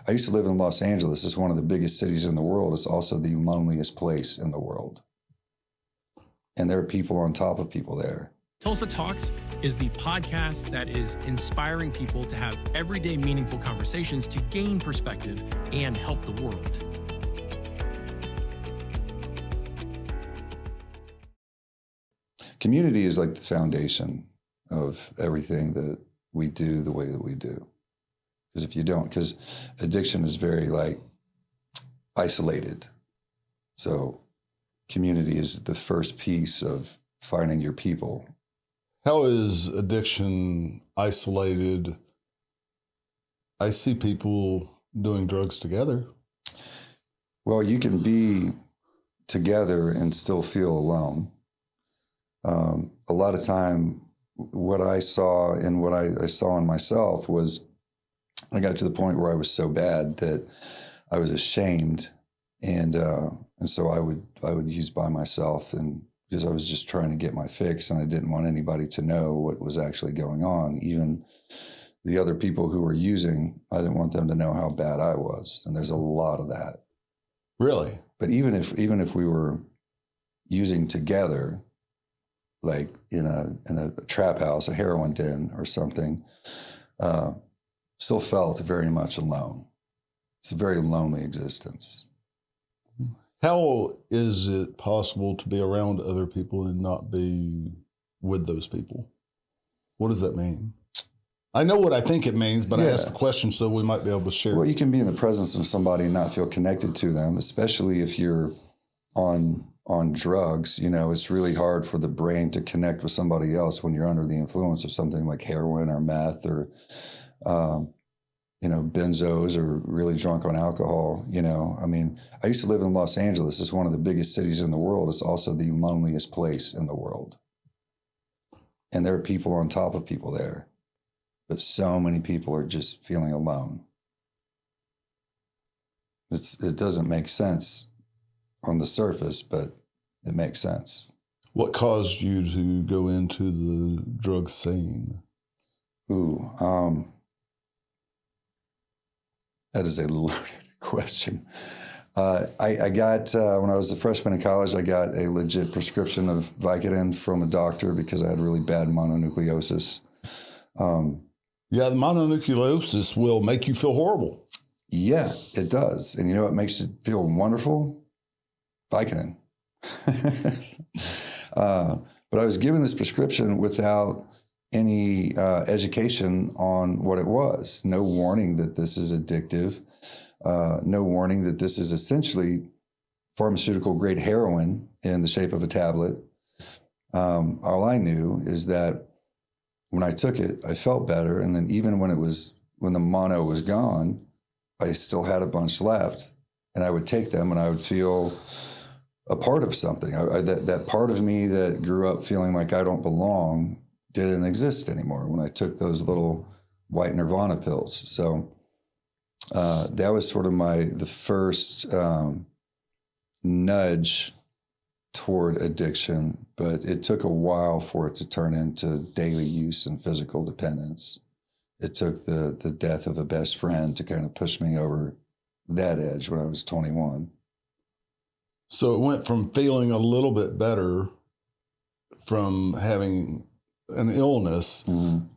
I used to live in Los Angeles. It's one of the biggest cities in the world. It's also the loneliest place in the world. And there are people on top of people there. Tulsa Talks is the podcast that is inspiring people to have everyday meaningful conversations to gain perspective and help the world. Community is like the foundation of everything that we do the way that we do. Because if you don't, because addiction is very like isolated. So community is the first piece of finding your people. How is addiction isolated? I see people doing drugs together. Well, you can be together and still feel alone. A lot of time, what I saw and what I saw in myself was I got to the point where I was so bad that I was ashamed, and so I would use by myself, and because I was just trying to get my fix, and I didn't want anybody to know what was actually going on. Even the other people who were using, I didn't want them to know how bad I was, and there's a lot of that. Really? But even if we were using together, like in a trap house, a heroin den or something, still felt very much alone. It's a very lonely existence. How is it possible to be around other people and not be with those people? What does that mean? I know what I think it means, but I asked the question so we might be able to share. Well, you can be in the presence of somebody and not feel connected to them, especially if you're on drugs. You know, it's really hard for the brain to connect with somebody else when you're under the influence of something like heroin or meth or, benzos or really drunk on alcohol. You know, I mean, I used to live in Los Angeles. It's one of the biggest cities in the world. It's also the loneliest place in the world. And there are people on top of people there. But so many people are just feeling alone. It doesn't make sense on the surface, but it makes sense. What caused you to go into the drug scene? That is a loaded question. I got, when I was a freshman in college, I got a legit prescription of Vicodin from a doctor because I had really bad mononucleosis. Yeah, the mononucleosis will make you feel horrible. Yeah, it does. And you know what makes it feel wonderful? Vicodin. But I was given this prescription without any education on what it was. No warning that this is addictive. No warning that this is essentially pharmaceutical grade heroin in the shape of a tablet. All I knew is that when I took it, I felt better. And then even when the mono was gone, I still had a bunch left. And I would take them and I would feel a part of something. That part of me that grew up feeling like I don't belong didn't exist anymore when I took those little white Nirvana pills. So that was sort of the first nudge toward addiction, but it took a while for it to turn into daily use and physical dependence. It took the death of a best friend to kind of push me over that edge when I was 21. So it went from feeling a little bit better from having an illness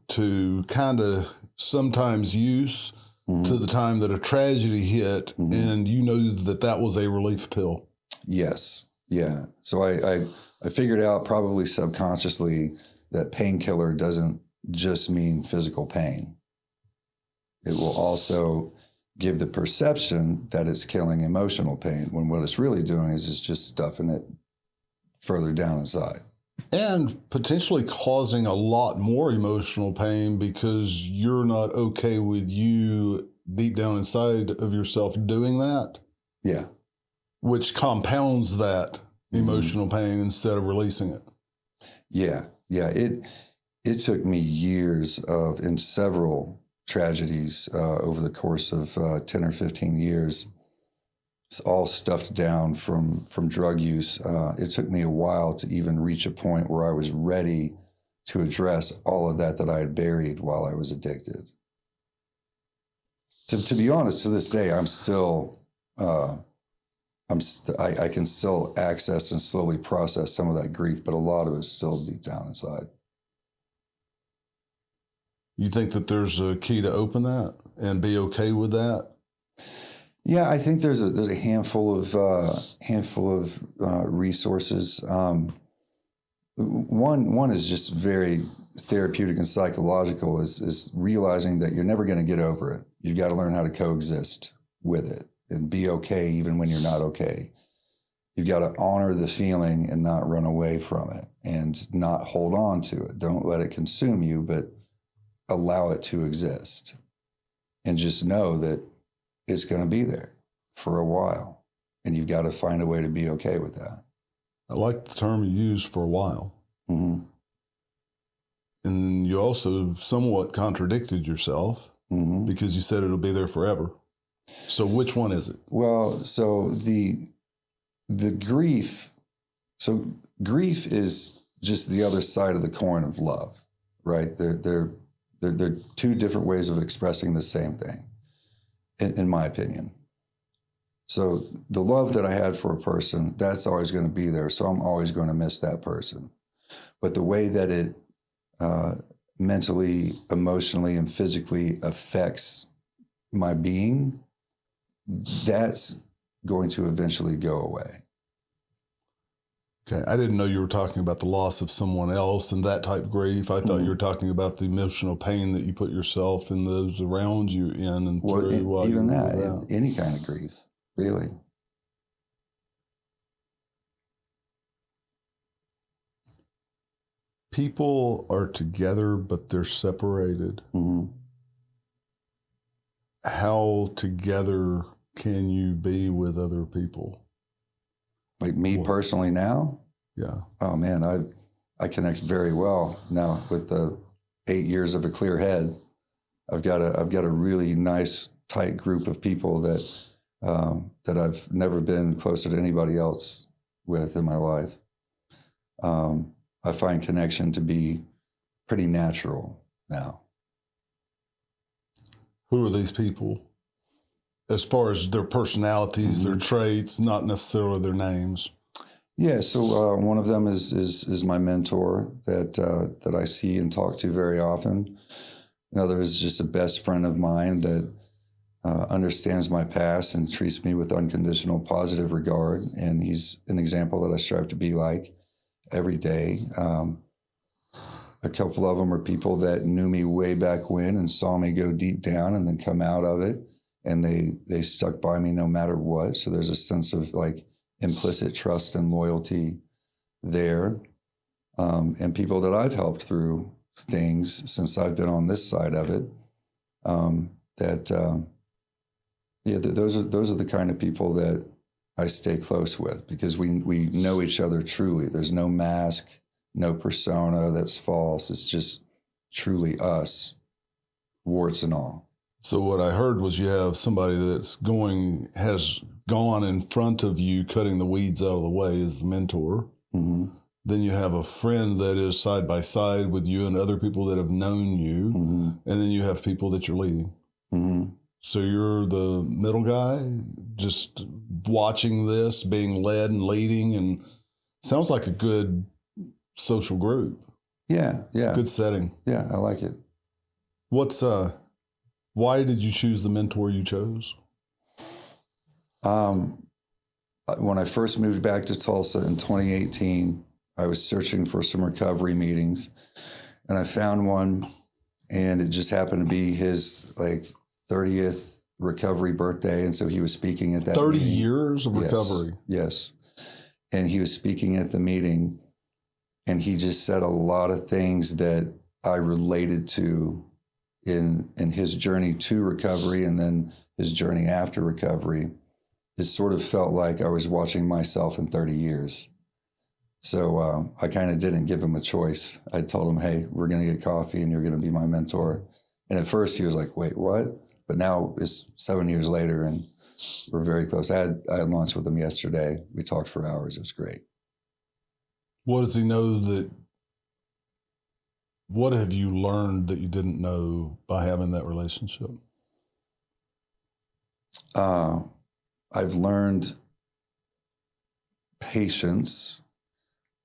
to kind of sometimes use to the time that a tragedy hit and you know that was a relief pill. Yes. Yeah. So I figured out probably subconsciously that painkiller doesn't just mean physical pain. It will also give the perception that it's killing emotional pain when what it's really doing is just stuffing it further down inside. And potentially causing a lot more emotional pain because you're not okay with you deep down inside of yourself doing that. Yeah. Which compounds that emotional pain instead of releasing it. Yeah. Yeah. It took me years in several tragedies over the course of 10 or 15 years. It's all stuffed down from drug use. It took me a while to even reach a point where I was ready to address all of that I had buried while I was addicted. To be honest, to this day, I'm still, I can still access and slowly process some of that grief, but a lot of it's still deep down inside. You think that there's a key to open that and be okay with that? Yeah, I think there's a handful of resources. One is just very therapeutic and psychological, is realizing that you're never going to get over it. You've got to learn how to coexist with it and be okay even when you're not okay. You've got to honor the feeling and not run away from it and not hold on to it. Don't let it consume you, but allow it to exist. And just know that it's going to be there for a while. And you've got to find a way to be okay with that. I like the term you used, for a while. Mm-hmm. And you also somewhat contradicted yourself Mm-hmm. because you said it'll be there forever. So which one is it? Well, so the grief, so grief is just the other side of the coin of love, right? They're two different ways of expressing the same thing, in my opinion. So the love that I had for a person, that's always going to be there. So I'm always going to miss that person. But the way that it mentally, emotionally, and physically affects my being, that's going to eventually go away. Okay, I didn't know you were talking about the loss of someone else and that type of grief. I thought you were talking about the emotional pain that you put yourself and those around you in and through. Well, even that, any kind of grief, really. People are together, but they're separated. Mm-hmm. How together can you be with other people? Like me personally now? Yeah. Oh man, I connect very well now with the 8 years of a clear head. I've got a really nice tight group of people that I've never been closer to anybody else with in my life. I find connection to be pretty natural now. Who are these people? As far as their personalities, their traits, not necessarily their names. Yeah, so one of them is my mentor that I see and talk to very often. Another is just a best friend of mine that understands my past and treats me with unconditional positive regard. And he's an example that I strive to be like every day. A couple of them are people that knew me way back when and saw me go deep down and then come out of it. And they stuck by me no matter what. So there's a sense of like implicit trust and loyalty there. And people that I've helped through things since I've been on this side of it. Those are the kind of people that I stay close with because we know each other truly. There's no mask, no persona that's false. It's just truly us, warts and all. So what I heard was you have somebody has gone in front of you, cutting the weeds out of the way as the mentor. Mm-hmm. Then you have a friend that is side by side with you and other people that have known you. Mm-hmm. And then you have people that you're leading. Mm-hmm. So you're the middle guy, just watching this, being led and leading, and sounds like a good social group. Yeah. Good setting. Yeah, I like it. Why did you choose the mentor you chose? When I first moved back to Tulsa in 2018, I was searching for some recovery meetings, and I found one, and it just happened to be his 30th recovery birthday, and so he was speaking at that 30 meeting. years of recovery. Yes. And he was speaking at the meeting, and he just said a lot of things that I related to in his journey to recovery and then his journey after recovery. It sort of felt like I was watching myself in 30 years. So I kind of didn't give him a choice. I told him, hey, we're going to get coffee and you're going to be my mentor. And at first he was like, wait, what? But now it's 7 years later and we're very close. I had lunch with him yesterday. We talked for hours. It was great. What does he know what have you learned that you didn't know by having that relationship? I've learned patience.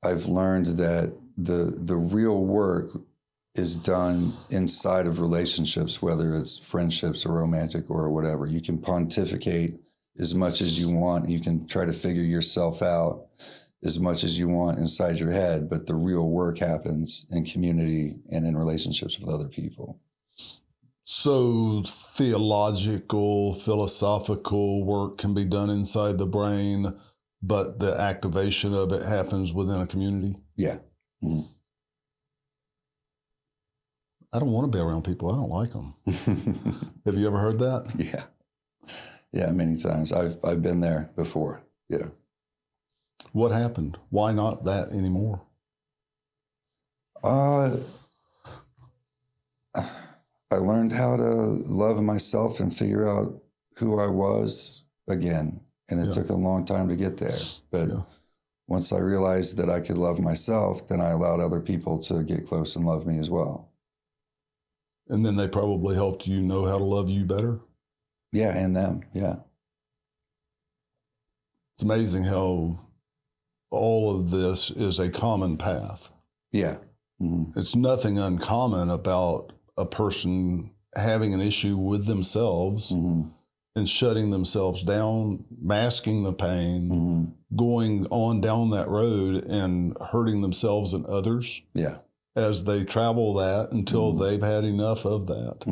I've learned that the real work is done inside of relationships, whether it's friendships or romantic or whatever. You can pontificate as much as you want. You can try to figure yourself out as much as you want inside your head, but the real work happens in community and in relationships with other people. So theological, philosophical work can be done inside the brain, but the activation of it happens within a community? Yeah. Mm-hmm. I don't want to be around people. I don't like them. Have you ever heard that? Yeah. Yeah, many times. I've been there before. Yeah. What happened? Why not that anymore? I learned how to love myself and figure out who I was again. And it took a long time to get there. But once I realized that I could love myself, then I allowed other people to get close and love me as well. And then they probably helped you know how to love you better? Yeah, and them, yeah. It's amazing how all of this is a common path. Yeah. Mm-hmm. It's nothing uncommon about a person having an issue with themselves and shutting themselves down, masking the pain, going on down that road and hurting themselves and others. Yeah. As they travel that until they've had enough of that.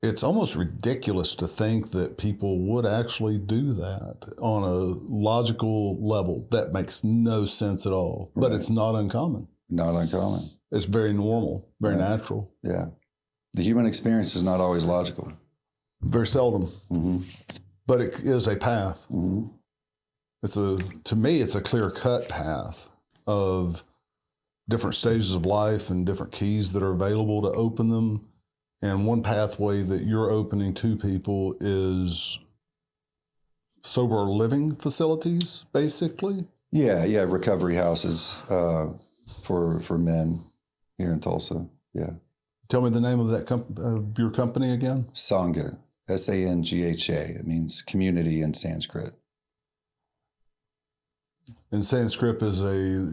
It's almost ridiculous to think that people would actually do that on a logical level. That makes no sense at all, but it's not uncommon. Not uncommon. It's very normal, very natural. Yeah. The human experience is not always logical. Very seldom, but it is a path. To me, it's a clear-cut path of different stages of life and different keys that are available to open them. And one pathway that you're opening to people is sober living facilities, basically? Yeah, recovery houses for men here in Tulsa, yeah. Tell me the name of that of your company again? Sangha, Sangha. It means community in Sanskrit. And Sanskrit is a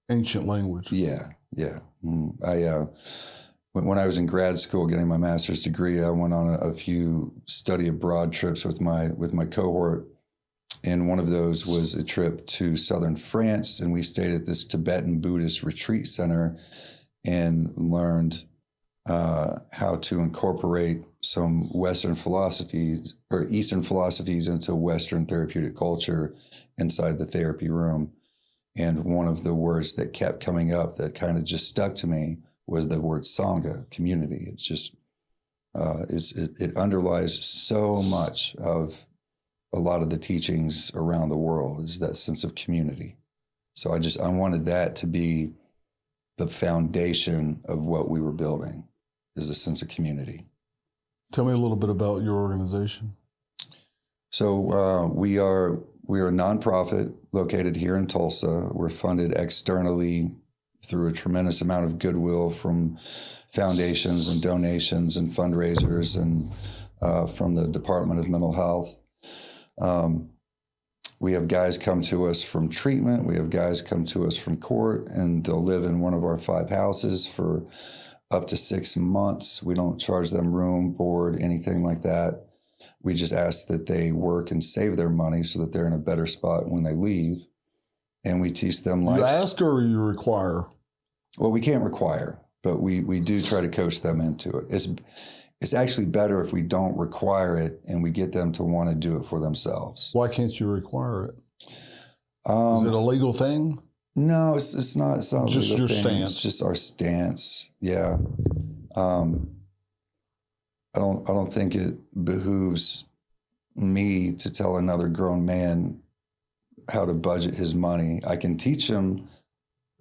ancient language. Yeah. When I was in grad school getting my master's degree, I went on a few study abroad trips with my cohort. And one of those was a trip to southern France, and we stayed at this Tibetan Buddhist retreat center and learned how to incorporate some Western philosophies or Eastern philosophies into Western therapeutic culture inside the therapy room. And one of the words that kept coming up that kind of just stuck to me was the word Sangha, community. It's just, it underlies so much of a lot of the teachings around the world, is that sense of community. So I wanted that to be the foundation of what we were building, is a sense of community. Tell me a little bit about your organization. So we are a nonprofit located here in Tulsa. We're funded externally through a tremendous amount of goodwill from foundations and donations and fundraisers and from the Department of Mental Health. We have guys come to us from treatment. We have guys come to us from court, and they'll live in one of our 5 houses for up to 6 months. We don't charge them room, board, anything like that. We just ask that they work and save their money so that they're in a better spot when they leave. And we teach them life. You ask or you require? Well, we can't require, but we do try to coach them into it. It's actually better if we don't require it and we get them to want to do it for themselves. Why can't you require it? Is it a legal thing? No, it's not. It's not just your thing. stance. It's just our stance. Yeah. I don't think it behooves me to tell another grown man how to budget his money. I can teach him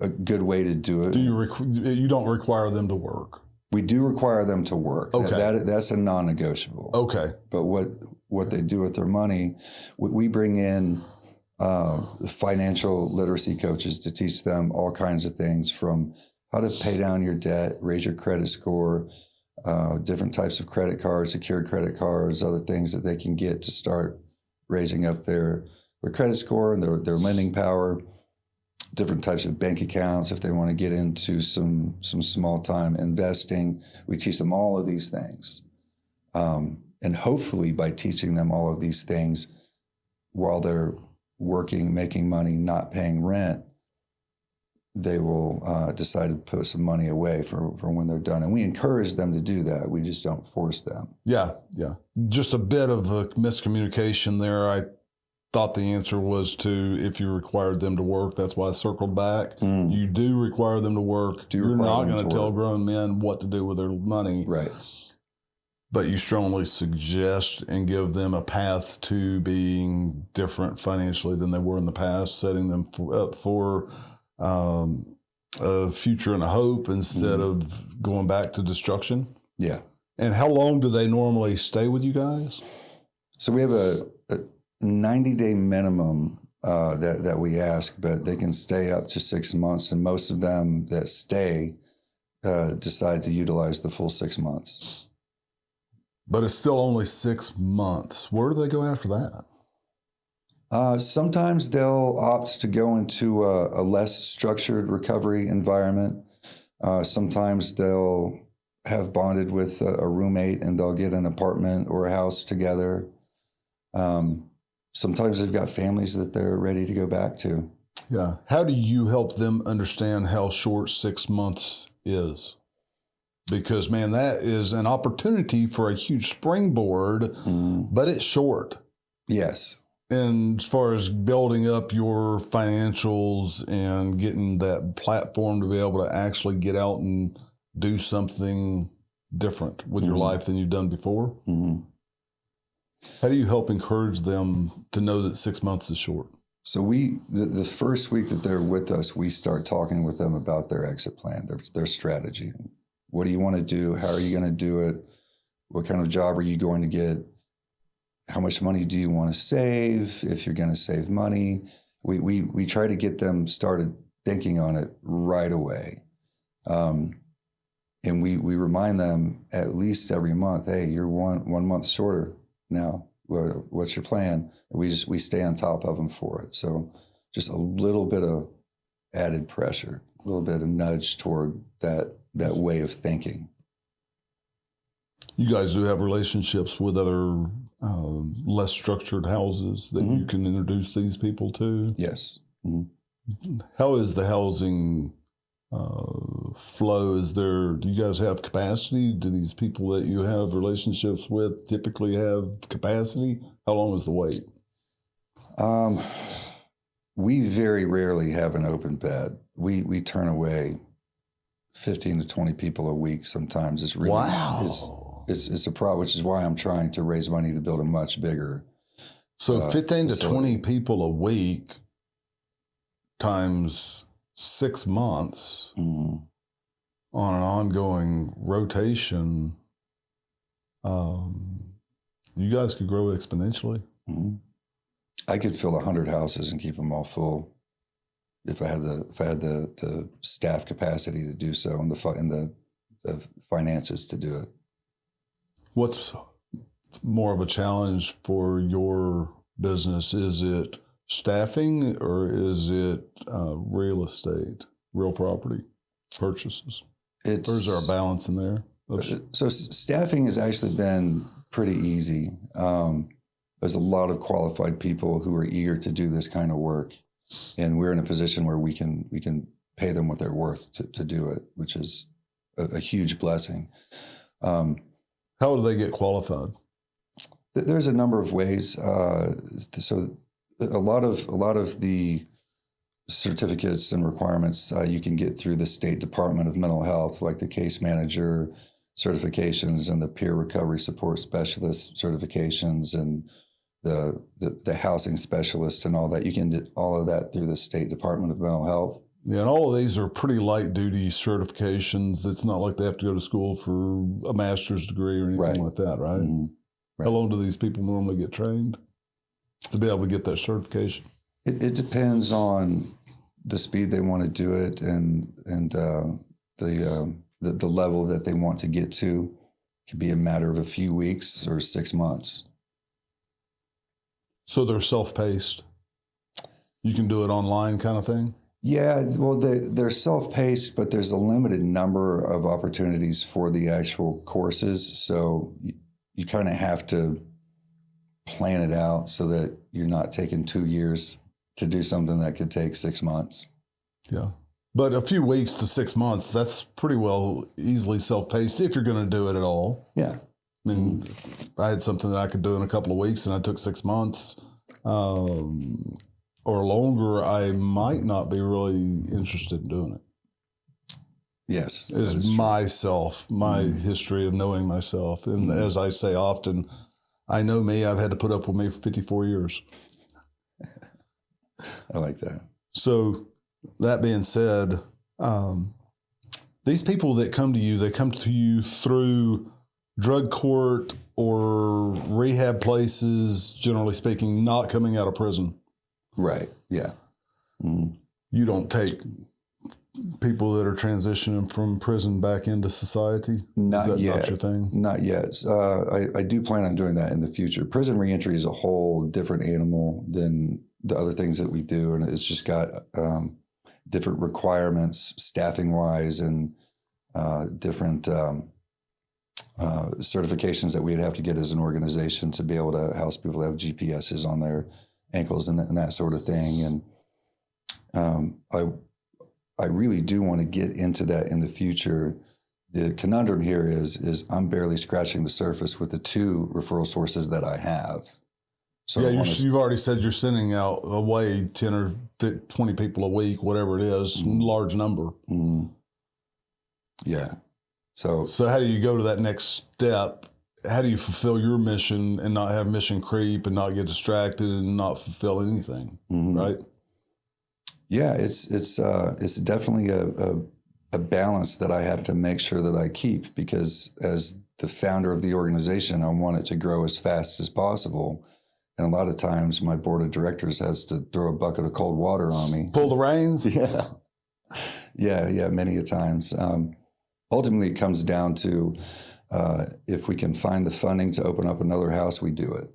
a good way to do it. You don't require them to work? We do require them to work. Okay. That's a non-negotiable. Okay. But what they do with their money, we bring in financial literacy coaches to teach them all kinds of things, from how to pay down your debt, raise your credit score, different types of credit cards, secured credit cards, other things that they can get to start raising up their credit score and their lending power, different types of bank accounts if they want to get into some small time investing. We teach them all of these things. And hopefully by teaching them all of these things while they're working, making money, not paying rent, they will decide to put some money away for when they're done. And we encourage them to do that. We just don't force them. Yeah. Just a bit of a miscommunication there. I thought the answer was to if you required them to work. That's why I circled back. You do require them to work. You're not going to tell grown men what to do with their money. Right. But you strongly suggest and give them a path to being different financially than they were in the past, setting them up for a future and a hope instead of going back to destruction. Yeah. And how long do they normally stay with you guys? So we have a 90-day minimum that we ask, but they can stay up to 6 months. And most of them that stay decide to utilize the full 6 months. But it's still only 6 months. Where do they go after that? Sometimes they'll opt to go into a less structured recovery environment. Sometimes they'll have bonded with a roommate and they'll get an apartment or a house together. Sometimes they've got families that they're ready to go back to. Yeah. How do you help them understand how short 6 months is? Because, man, that is an opportunity for a huge springboard, but it's short. Yes. And as far as building up your financials and getting that platform to be able to actually get out and do something different with your life than you've done before. How do you help encourage them to know that 6 months is short? So the first week that they're with us, we start talking with them about their exit plan, their strategy. What do you want to do? How are you going to do it? What kind of job are you going to get? How much money do you want to save? If you're going to save money, we try to get them started thinking on it right away. And we remind them at least every month, hey, you're one month shorter now. What's your plan? And we stay on top of them for it. So just a little bit of added pressure, a little bit of nudge toward that way of thinking. You guys do have relationships with other less structured houses that you can introduce these people to? Yes. How is the housing flow? Do you guys have capacity? Do these people that you have relationships with typically have capacity? How long is the wait? We very rarely have an open bed. We turn away 15 to 20 people a week sometimes. It's really, it's a problem, which is why I'm trying to raise money to build a much bigger. So 15 to facility. 20 people a week times 6 months on an ongoing rotation, you guys could grow exponentially. I could fill 100 houses and keep them all full if I had the staff capacity to do so and the finances to do it. What's more of a challenge for your business? Is it staffing or is it real estate, real property purchases? Or is there a balance in there? So staffing has actually been pretty easy. There's a lot of qualified people who are eager to do this kind of work. And we're in a position where we can pay them what they're worth to do it, which is a huge blessing. How do they get qualified? There's a number of ways. So a lot of the certificates and requirements you can get through the State Department of Mental Health, like the case manager certifications and the peer recovery support specialist certifications and the housing specialist and all that. You can get all of that through the State Department of Mental Health. Yeah, and all of these are pretty light duty certifications. It's not like they have to go to school for a master's degree or anything like that, right? Right? How long do these people normally get trained to be able to get that certification? It depends on the speed they want to do it and the level that they want to get to. could be a matter of a few weeks or 6 months. So they're self-paced. You can do it online kind of thing? Yeah, well, they're self-paced, but there's a limited number of opportunities for the actual courses. So you kind of have to plan it out so that you're not taking 2 years to do something that could take 6 months. Yeah. But a few weeks to 6 months, that's pretty well easily self-paced if you're going to do it at all. Yeah. I mean, I had something that I could do in a couple of weeks and I took 6 months. Or longer, I might not be really interested in doing it. Yes. Is myself, my history of knowing myself. And as I say often, I know me, I've had to put up with me for 54 years. I like that. So that being said, these people that come to you, they come to you through drug court or rehab places, generally speaking, not coming out of prison. Right. Yeah. You don't take people that are transitioning from prison back into society? Not Is that yet. Not your thing? Not yet. I do plan on doing that in the future. Prison reentry is a whole different animal than the other things that we do, and it's just got different requirements, staffing wise, and different certifications that we'd have to get as an organization to be able to house people that have GPSs on their ankles and that sort of thing. And I really do want to get into that in the future. The conundrum here is I'm barely scratching the surface with the 2 referral sources that I have. So yeah, you've already said you're sending out away 10 or 20 people a week, whatever it is, large number. Yeah. So how do you go to that next step? How do you fulfill your mission and not have mission creep and not get distracted and not fulfill anything, right? Yeah, it's definitely a balance that I have to make sure that I keep, because as the founder of the organization, I want it to grow as fast as possible. And a lot of times my board of directors has to throw a bucket of cold water on me. Pull the reins? Yeah, many a times. Ultimately, it comes down to if we can find the funding to open up another house, we do it.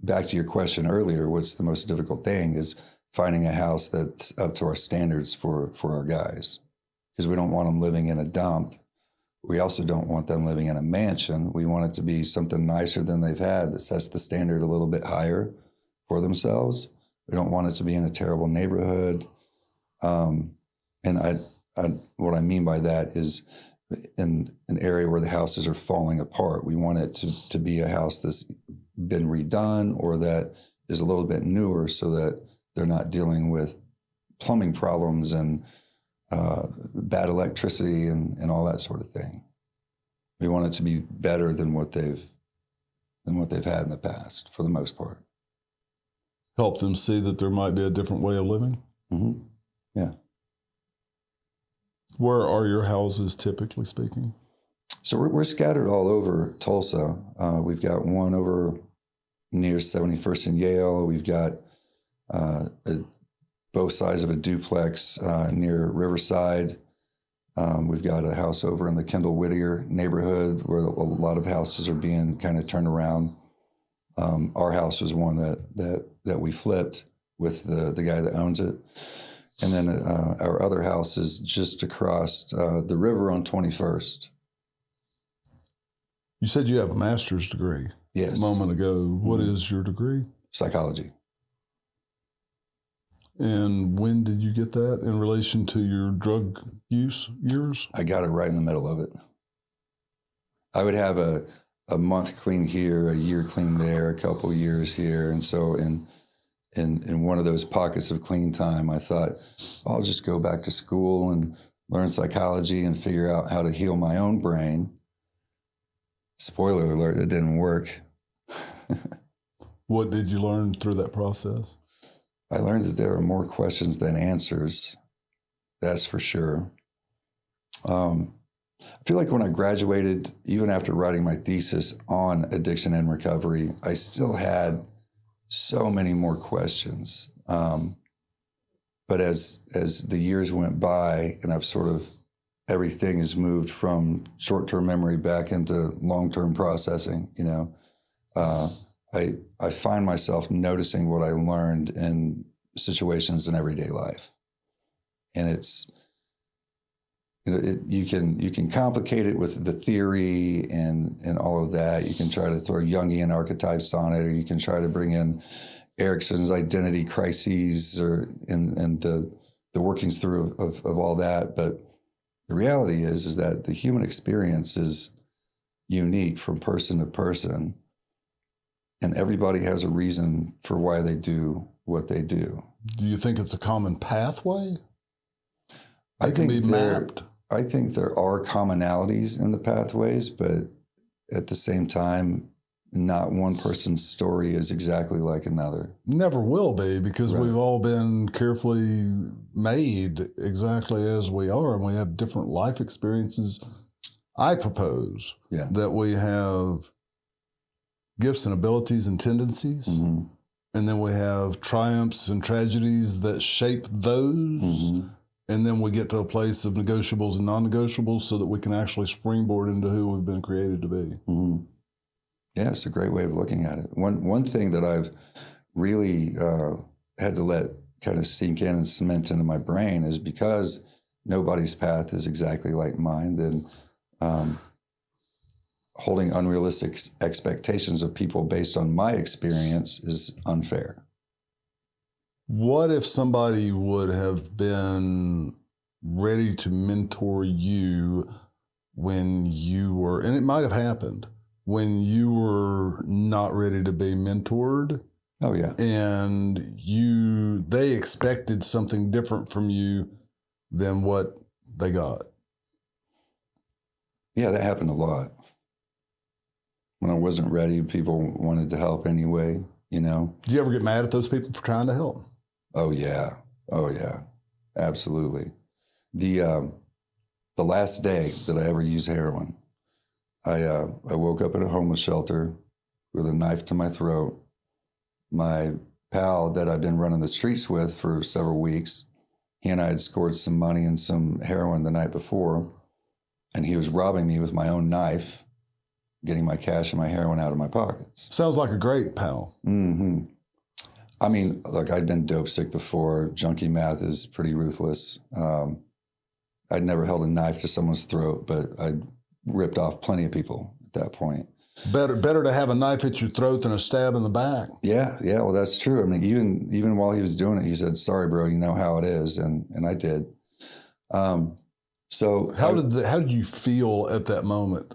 Back to your question earlier, what's the most difficult thing is finding a house that's up to our standards for our guys, because we don't want them living in a dump. We also don't want them living in a mansion. We want it to be something nicer than they've had that sets the standard a little bit higher for themselves. We don't want it to be in a terrible neighborhood. And what I mean by that is in an area where the houses are falling apart. We want it to be a house that's been redone or that is a little bit newer so that they're not dealing with plumbing problems and bad electricity and all that sort of thing. We want it to be better than what they've had in the past, for the most part. Help them see that there might be a different way of living? Yeah. Where are your houses, typically speaking? So we're scattered all over Tulsa. We've got one over near 71st and Yale. We've got both sides of a duplex near Riverside. We've got a house over in the Kendall Whittier neighborhood where a lot of houses are being kind of turned around. Our house was one that we flipped with the guy that owns it. And then our other house is just across the river on 21st. You said you have a master's degree. Yes. A moment ago. What is your degree? Psychology. And when did you get that in relation to your drug use years? I got it right in the middle of it. I would have a month clean here, a year clean there, a couple years here. And so in one of those pockets of clean time, I thought, I'll just go back to school and learn psychology and figure out how to heal my own brain. Spoiler alert, it didn't work. What did you learn through that process? I learned that there are more questions than answers. That's for sure. I feel like when I graduated, even after writing my thesis on addiction and recovery, I still had so many more questions. But as the years went by and I've sort of everything is moved from short-term memory back into long-term processing. I find myself noticing what I learned in situations in everyday life, and it's you can complicate it with the theory and all of that. You can try to throw Jungian archetypes on it, or you can try to bring in Erickson's identity crises and the workings through of all that. But the reality is that the human experience is unique from person to person, and everybody has a reason for why they do what they do. Do you think it's a common pathway? I think be mapped. I think there are commonalities in the pathways, but at the same time, not one person's story is exactly like another. Never will be, because we've all been carefully made exactly as we are, and we have different life experiences. I propose that we have gifts and abilities and tendencies, and then we have triumphs and tragedies that shape those. And then we get to a place of negotiables and non-negotiables so that we can actually springboard into who we've been created to be. Yeah, it's a great way of looking at it. One thing that I've really had to let kind of sink in and cement into my brain is, because nobody's path is exactly like mine, then holding unrealistic expectations of people based on my experience is unfair. What if somebody would have been ready to mentor you when you were, and it might have happened, when you were not ready to be mentored? Oh, yeah. And they expected something different from you than what they got. Yeah, that happened a lot. When I wasn't ready, people wanted to help anyway, Do you ever get mad at those people for trying to help? Oh, yeah. Absolutely. The last day that I ever used heroin, I woke up in a homeless shelter with a knife to my throat. My pal that I'd been running the streets with for several weeks, he and I had scored some money and some heroin the night before, and he was robbing me with my own knife, getting my cash and my heroin out of my pockets. Sounds like a great pal. I mean, look, I'd been dope sick before. Junkie math is pretty ruthless. I'd never held a knife to someone's throat, but I'd ripped off plenty of people at that point. Better to have a knife at your throat than a stab in the back. Yeah, well, that's true. I mean, even while he was doing it, he said, "Sorry, bro, you know how it is," and I did. So how did you feel at that moment?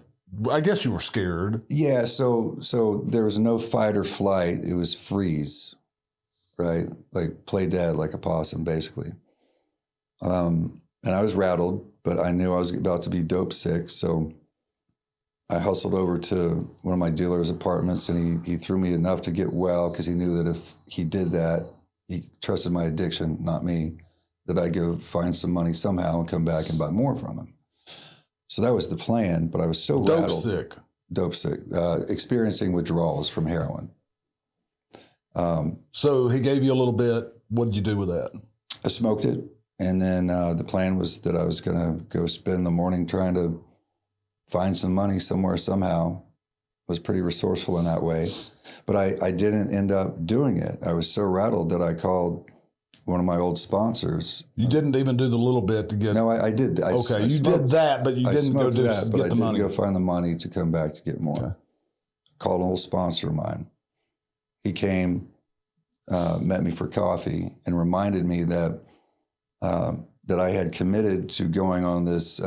I guess you were scared. Yeah. So there was no fight or flight. It was freeze. Right? Like play dead like a possum, basically. And I was rattled, but I knew I was about to be dope sick. So I hustled over to one of my dealer's apartments, and he threw me enough to get well, because he knew that if he did that, he trusted my addiction, not me, that I'd go find some money somehow and come back and buy more from him. So that was the plan, but I was so rattled. Dope sick. Experiencing withdrawals from heroin. So he gave you a little bit. What did you do with that? I smoked it. And then the plan was that I was going to go spend the morning trying to find some money somewhere somehow. Was pretty resourceful in that way. But I didn't end up doing it. I was so rattled that I called one of my old sponsors. You didn't even do the little bit to get... No, I did. You did that, but you didn't go do that, but get the money. I didn't go find the money to come back to get more. Okay. Called an old sponsor of mine. He came, met me for coffee, and reminded me that I had committed to going on this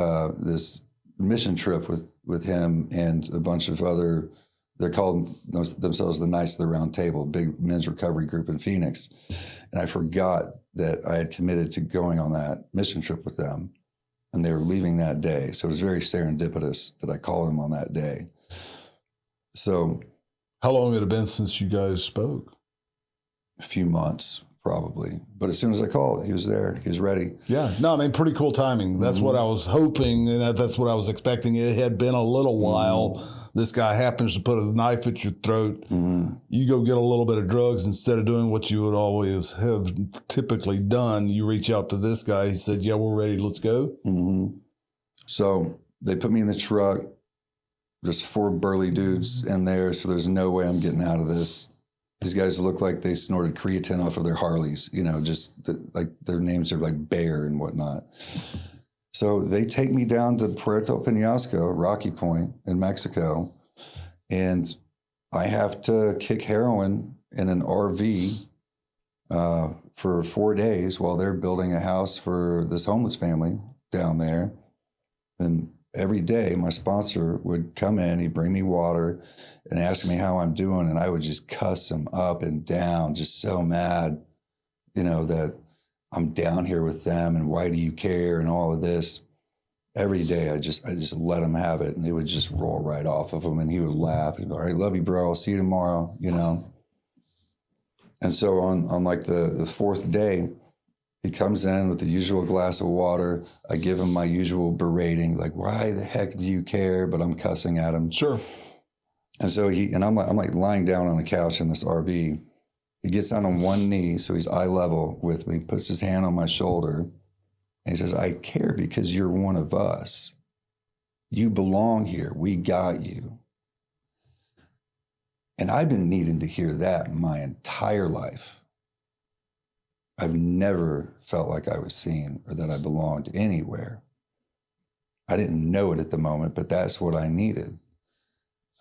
mission trip with him and a bunch of other. They're called themselves the Knights of the Round Table, big men's recovery group in Phoenix, and I forgot that I had committed to going on that mission trip with them, and they were leaving that day. So it was very serendipitous that I called him on that day. So. How long had it been since you guys spoke? A few months, probably. But as soon as I called, he was there. He was ready. Yeah. No, I mean, pretty cool timing. That's what I was hoping, and that's what I was expecting. It had been a little while. This guy happens to put a knife at your throat. You go get a little bit of drugs. Instead of doing what you would always have typically done, you reach out to this guy. He said, "Yeah, we're ready. Let's go." So they put me in the truck. There's 4 burly dudes in there, so there's no way I'm getting out of this. These guys look like they snorted creatine off of their Harleys, like their names are like Bear and whatnot. So they take me down to Puerto Penasco, Rocky Point in Mexico, and I have to kick heroin in an RV for 4 days while they're building a house for this homeless family down there. And every day my sponsor would come in, he'd bring me water and ask me how I'm doing. And I would just cuss him up and down, just so mad, that I'm down here with them and why do you care and all of this. Every day I just let him have it and they would just roll right off of him and he would laugh. He'd go, all right, love you, bro. I'll see you tomorrow, And so on like the 4th day, he comes in with the usual glass of water. I give him my usual berating, like, why the heck do you care? But I'm cussing at him. Sure. And so I'm like lying down on a couch in this RV. He gets down on one knee, so he's eye level with me, puts his hand on my shoulder, and he says, I care because you're one of us. You belong here. We got you. And I've been needing to hear that my entire life. I've never felt like I was seen or that I belonged anywhere. I didn't know it at the moment, but that's what I needed.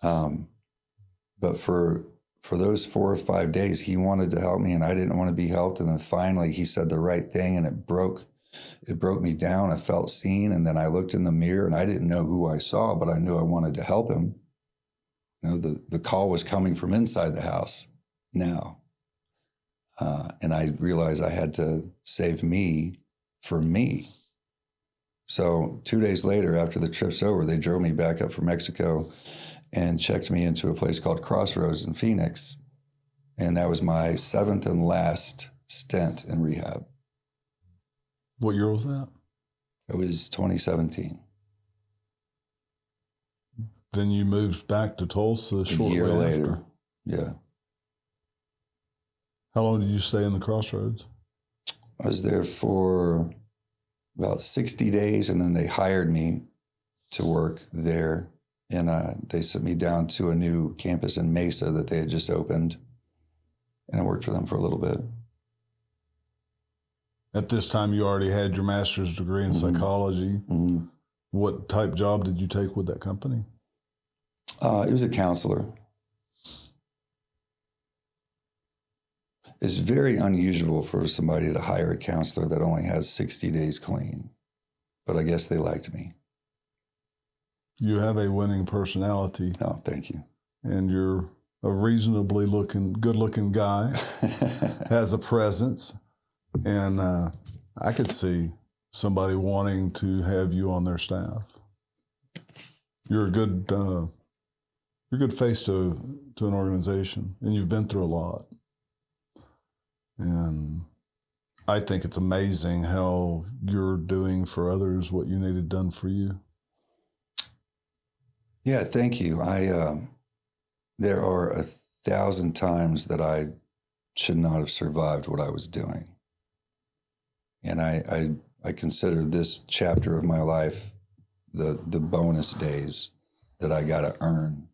But for those 4 or 5 days, he wanted to help me and I didn't want to be helped. And then finally he said the right thing and it broke me down. I felt seen. And then I looked in the mirror and I didn't know who I saw, but I knew I wanted to help him. The call was coming from inside the house now. And I realized I had to save me for me. So 2 days later, after the trip's over, they drove me back up from Mexico and checked me into a place called Crossroads in Phoenix. And that was my 7th and last stint in rehab. What year was that? It was 2017. Then you moved back to Tulsa shortly a year later. after. Yeah. How long did you stay in the Crossroads? I was there for about 60 days, and then they hired me to work there. And they sent me down to a new campus in Mesa that they had just opened. And I worked for them for a little bit. At this time, you already had your master's degree in psychology. Mm-hmm. What type job did you take with that company? It was a counselor. It's very unusual for somebody to hire a counselor that only has 60 days clean. But I guess they liked me. You have a winning personality. Oh, thank you. And you're a reasonably good-looking guy, has a presence. And I could see somebody wanting to have you on their staff. You're a good face to an organization, and you've been through a lot. And I think it's amazing how you're doing for others what you needed done for you. Yeah, thank you. There are 1,000 times that I should not have survived what I was doing. And I consider this chapter of my life the bonus days that I got to earn.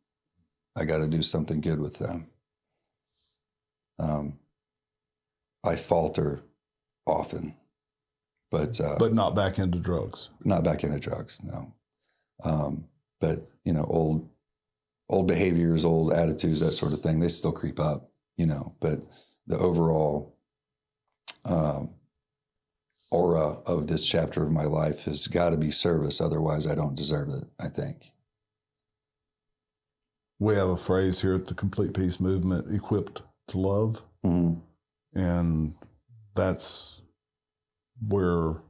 I got to do something good with them. I falter often, but not back into drugs. Not back into drugs, no. But old behaviors, old attitudes, that sort of thing, they still creep up, But the overall aura of this chapter of my life has got to be service. Otherwise, I don't deserve it, I think. We have a phrase here at the Complete Peace Movement, equipped to love. Mm-hmm. And that's where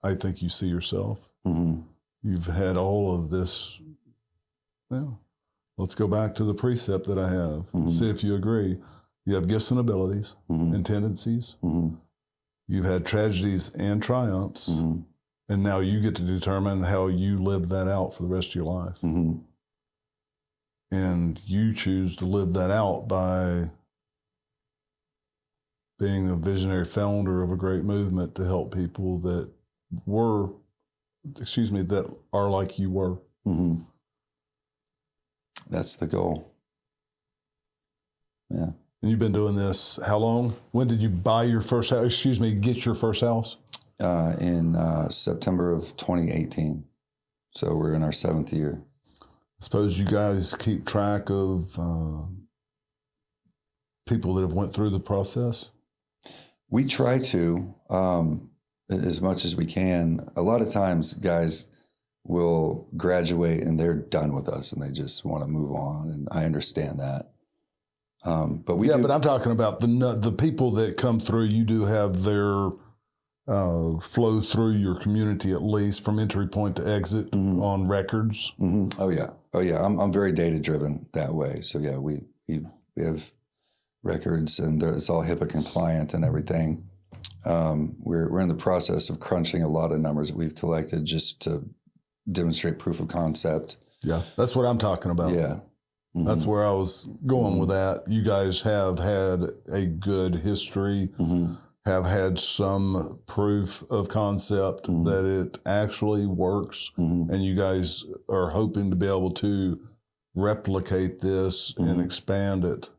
I think you see yourself. Mm-hmm. You've had all of this. Well, let's go back to the precept that I have. Mm-hmm. See if you agree. You have gifts and abilities mm-hmm. and tendencies. Mm-hmm. You've had tragedies and triumphs. Mm-hmm. And now you get to determine how you live that out for the rest of your life. Mm-hmm. And you choose to live that out by being a visionary founder of a great movement to help people that were that are like you were. Mm-hmm. That's the goal. Yeah. And you've been doing this how long? When did you buy your first house? Get your first house? In September of 2018. So we're in our 7th year. I suppose you guys keep track of people that have went through the process? We try to, as much as we can. A lot of times guys will graduate and they're done with us and they just want to move on. And I understand that. But but I'm talking about the people that come through. You do have their flow through your community, at least from entry point to exit on records. Mm-hmm. Oh yeah. I'm very data driven that way. So yeah, we have records and it's all HIPAA compliant and everything. We're in the process of crunching a lot of numbers that we've collected just to demonstrate proof of concept. Yeah, that's what I'm talking about. Yeah. Mm-hmm. That's where I was going with that. You guys have had a good history, have had some proof of concept that it actually works, and you guys are hoping to be able to replicate this and expand it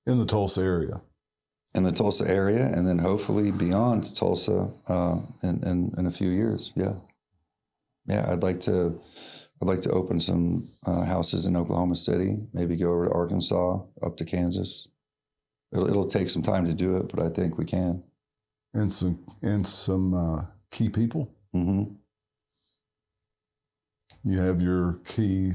in the Tulsa area. In the Tulsa area, and then hopefully beyond Tulsa in a few years. Yeah. Yeah, I'd like to open some houses in Oklahoma City, maybe go over to Arkansas, up to Kansas. It'll take some time to do it, but I think we can. And some key people. Mm-hmm. You have your key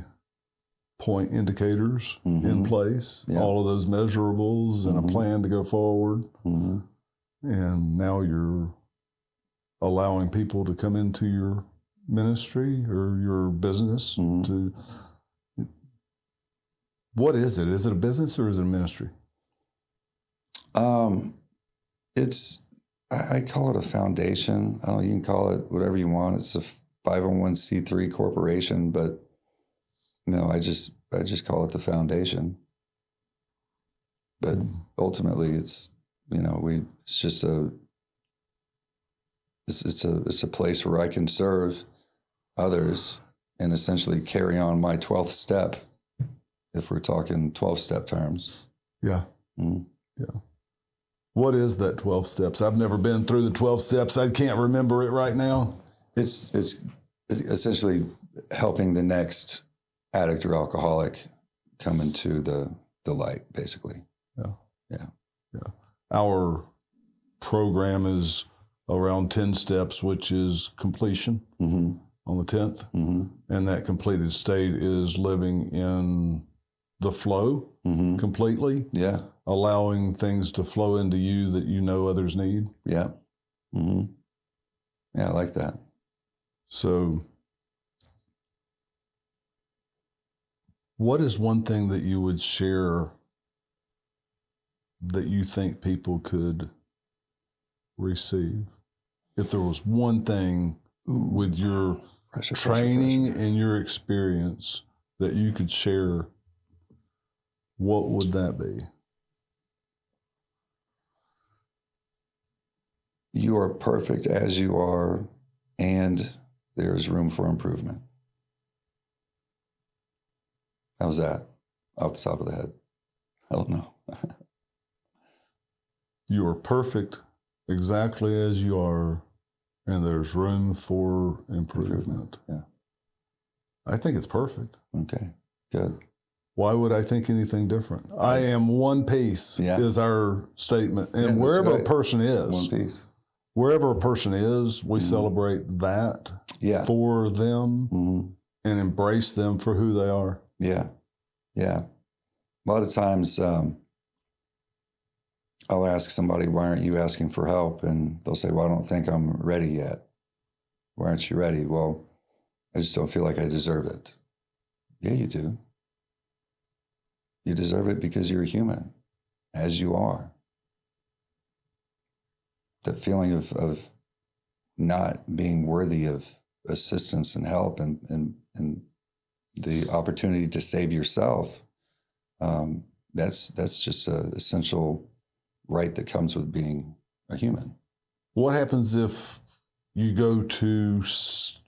point indicators in place, all of those measurables and a plan to go forward. And now you're allowing people to come into your ministry or your business to, what is it? Is it a business or is it a ministry? I call it a foundation. I don't know, you can call it whatever you want. It's a 501c3 corporation, but no, I just call it the foundation. But ultimately it's just it's a place where I can serve others and essentially carry on my 12th step, if we're talking 12-step terms. Yeah. Yeah. What is that 12 steps? I've never been through the 12 steps. I can't remember it right now. It's essentially helping the next addict or alcoholic come into the light, basically. Yeah. Our program is around 10 steps, which is completion on the 10th. And that completed state is living in the flow completely. Yeah. Allowing things to flow into you that you know others need. Yeah. Yeah, I like that. So what is one thing that you would share that you think people could receive? If there was one thing with your training and your experience that you could share, what would that be? You are perfect as you are, and there is room for improvement. How's that? Off the top of the head? I don't know. You are perfect exactly as you are, and there's room for improvement. Yeah. I think it's perfect. Okay, good. Why would I think anything different? I am one piece is our statement. And wherever a person is, one piece. Wherever a person is, we celebrate that for them and embrace them for who they are. Yeah. Yeah. A lot of times I'll ask somebody, why aren't you asking for help? And they'll say, well, I don't think I'm ready yet. Why aren't you ready? Well, I just don't feel like I deserve it. Yeah, you do. You deserve it because you're a human, as you are. That feeling of not being worthy of assistance and help and the opportunity to save yourself, that's just an essential right that comes with being a human. What happens if you go to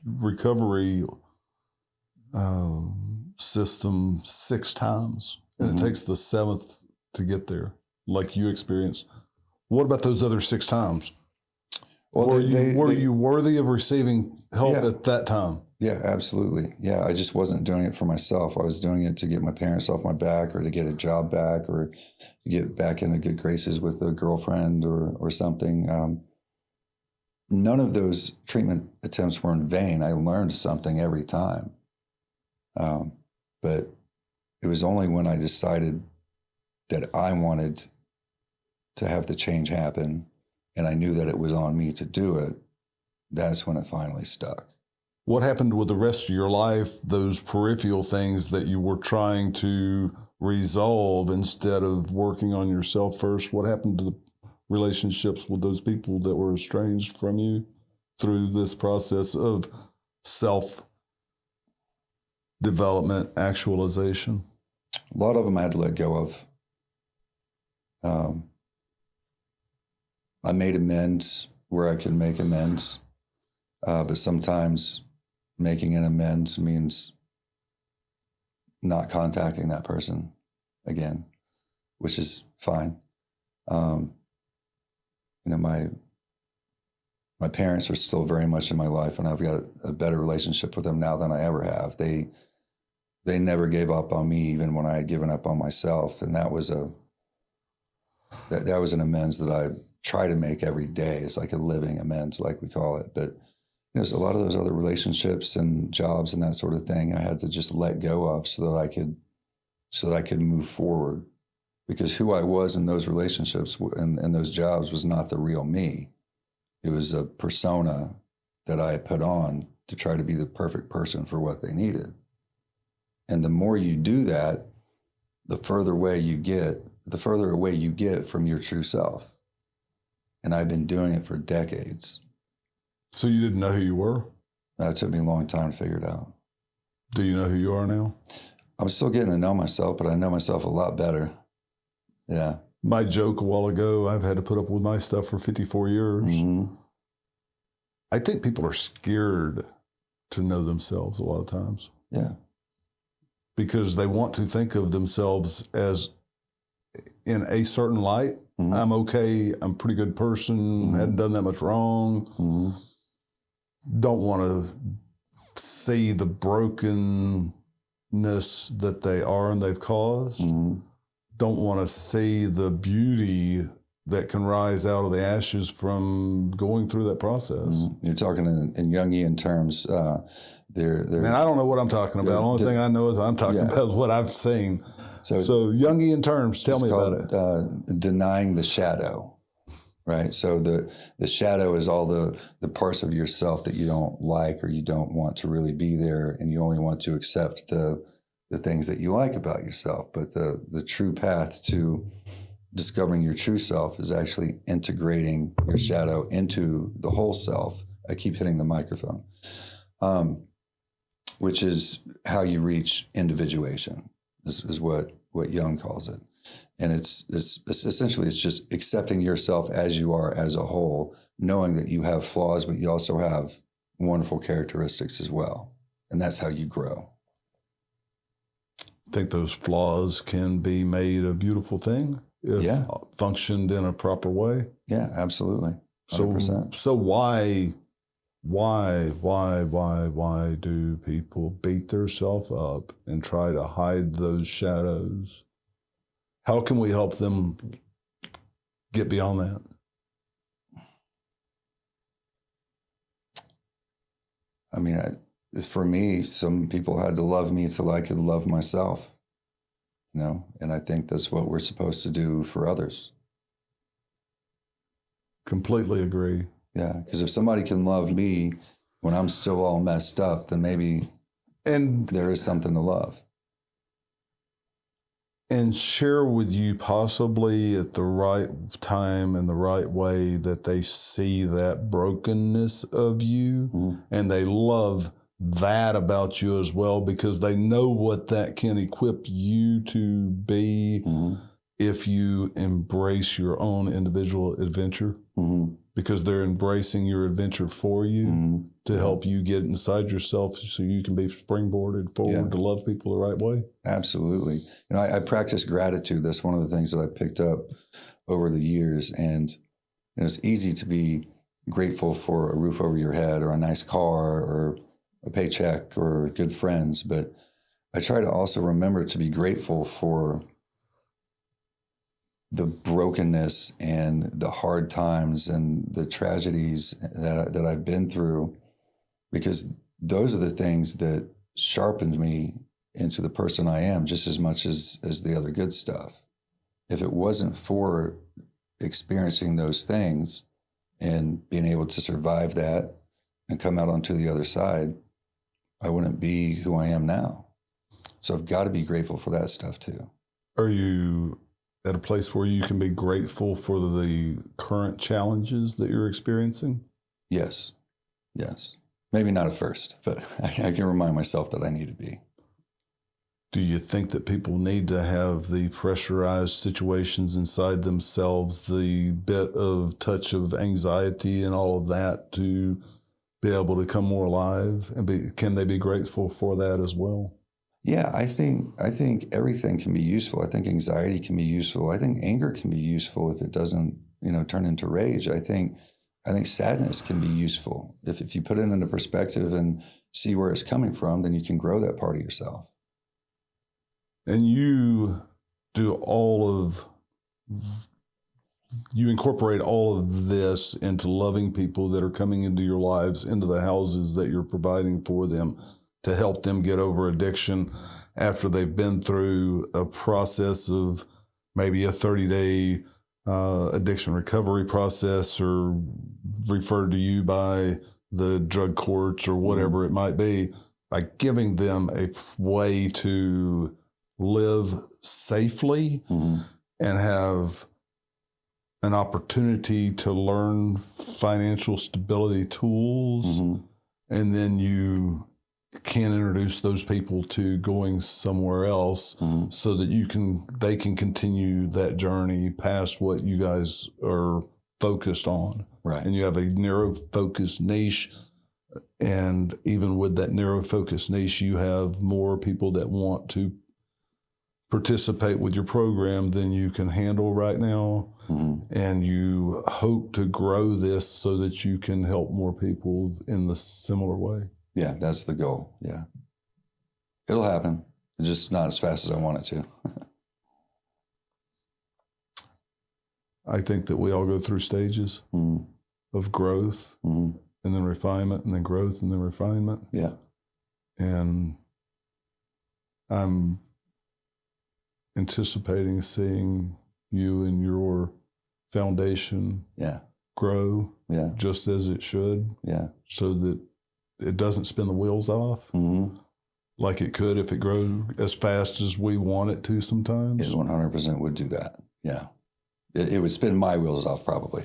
recovery system 6 times, and it takes the 7th to get there, like you experienced. What about those other 6 times? Well, were you worthy of receiving help at that time? Yeah, absolutely. Yeah, I just wasn't doing it for myself. I was doing it to get my parents off my back, or to get a job back, or to get back into good graces with a girlfriend or something. None of those treatment attempts were in vain. I learned something every time. But it was only when I decided that I wanted to have the change happen, and I knew that it was on me to do it, that's when it finally stuck. What happened with the rest of your life, those peripheral things that you were trying to resolve instead of working on yourself first? What happened to the relationships with those people that were estranged from you through this process of self-development, actualization? A lot of them I had to let go of. I made amends where I could make amends, but sometimes making an amends means not contacting that person again, which is fine. My parents are still very much in my life, and I've got a better relationship with them now than I ever have. They never gave up on me, even when I had given up on myself, and that was an amends that I try to make every day. It's like a living amends, like we call it. But so a lot of those other relationships and jobs and that sort of thing, I had to just let go of so that I could move forward. Because who I was in those relationships and those jobs was not the real me. It was a persona that I put on to try to be the perfect person for what they needed. And the more you do that, the further away you get from your true self. And I've been doing it for decades. So you didn't know who you were? It took me a long time to figure it out. Do you know who you are now? I'm still getting to know myself, but I know myself a lot better. Yeah. My joke a while ago, I've had to put up with my stuff for 54 years. Mm-hmm. I think people are scared to know themselves a lot of times. Yeah. Because they want to think of themselves as in a certain light. Mm-hmm. I'm okay. I'm a pretty good person. Mm-hmm. Hadn't done that much wrong. Mm-hmm. Don't want to see the brokenness that they are and they've caused. Mm-hmm. Don't want to see the beauty that can rise out of the ashes from going through that process. Mm-hmm. You're talking in Jungian terms. Man, I don't know what I'm talking about. The only thing I know is I'm talking about what I've seen. So Jungian terms, tell me about it. Denying the shadow, right? So the shadow is all the parts of yourself that you don't like or you don't want to really be there, and you only want to accept the things that you like about yourself. But the true path to discovering your true self is actually integrating your shadow into the whole self. I keep hitting the microphone, which is how you reach individuation. Is what Jung calls it. And it's essentially, it's just accepting yourself as you are as a whole, knowing that you have flaws, but you also have wonderful characteristics as well. And that's how you grow. I think those flaws can be made a beautiful thing if functioned in a proper way. Yeah, absolutely. 100%. So why do people beat themselves up and try to hide those shadows? How can we help them get beyond that? I mean, for me, some people had to love me till I could love myself, and I think that's what we're supposed to do for others. Completely agree. Yeah, because if somebody can love me when I'm still all messed up, then maybe there is something to love. And share with you possibly at the right time and the right way that they see that brokenness of you, mm-hmm. and they love that about you as well, because they know what that can equip you to be, mm-hmm. if you embrace your own individual adventure. Mm-hmm. because they're embracing your adventure for you to help you get inside yourself so you can be springboarded forward to love people the right way. Absolutely. You know, I practice gratitude. That's one of the things that I picked up over the years. And it's easy to be grateful for a roof over your head or a nice car or a paycheck or good friends. But I try to also remember to be grateful for the brokenness and the hard times and the tragedies that I've been through, because those are the things that sharpened me into the person I am just as much as the other good stuff. If it wasn't for experiencing those things and being able to survive that and come out onto the other side, I wouldn't be who I am now. So I've got to be grateful for that stuff too. Are you at a place where you can be grateful for the current challenges that you're experiencing? Yes. Maybe not at first, but I can remind myself that I need to be. Do you think that people need to have the pressurized situations inside themselves, the bit of touch of anxiety and all of that to be able to come more alive? And can they be grateful for that as well? Yeah, I think everything can be useful. I think anxiety can be useful. I think anger can be useful if it doesn't, turn into rage. I think sadness can be useful. If you put it into perspective and see where it's coming from, then you can grow that part of yourself. And you incorporate all of this into loving people that are coming into your lives, into the houses that you're providing for them, to help them get over addiction after they've been through a process of maybe a 30-day addiction recovery process, or referred to you by the drug courts or whatever it might be, by giving them a way to live safely and have an opportunity to learn financial stability tools. And then you can introduce those people to going somewhere else so that they can continue that journey past what you guys are focused on. Right. And you have a narrow focused niche. And even with that narrow focused niche, you have more people that want to participate with your program than you can handle right now. And you hope to grow this so that you can help more people in the similar way. Yeah, that's the goal. Yeah. It'll happen. Just not as fast as I want it to. I think that we all go through stages of growth and then refinement and then growth and then refinement. Yeah. And I'm anticipating seeing you and your foundation grow just as it should, so that it doesn't spin the wheels off like it could if it grew as fast as we want it to sometimes. It 100% would do that. Yeah. It would spin my wheels off probably.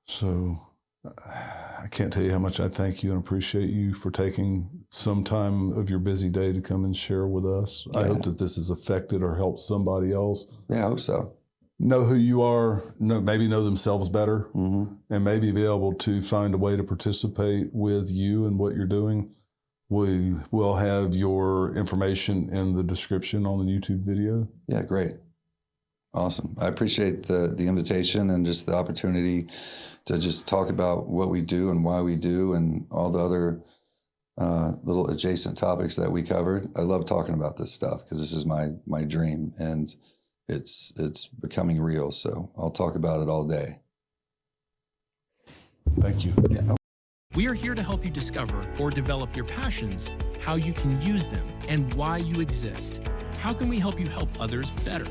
So I can't tell you how much I thank you and appreciate you for taking some time of your busy day to come and share with us. I hope that this has affected or helped somebody else. Yeah, I hope so. Know who you are, maybe know themselves better, and maybe be able to find a way to participate with you and what you're doing. We will have your information in the description on the YouTube video. Yeah, great. Awesome. I appreciate the invitation and just the opportunity to just talk about what we do and why we do and all the other little adjacent topics that we covered. I love talking about this stuff because this is my dream, and it's becoming real. So I'll talk about it all day. Thank you. Yeah. We are here to help you discover or develop your passions, how you can use them, and why you exist. How can we help you help others better?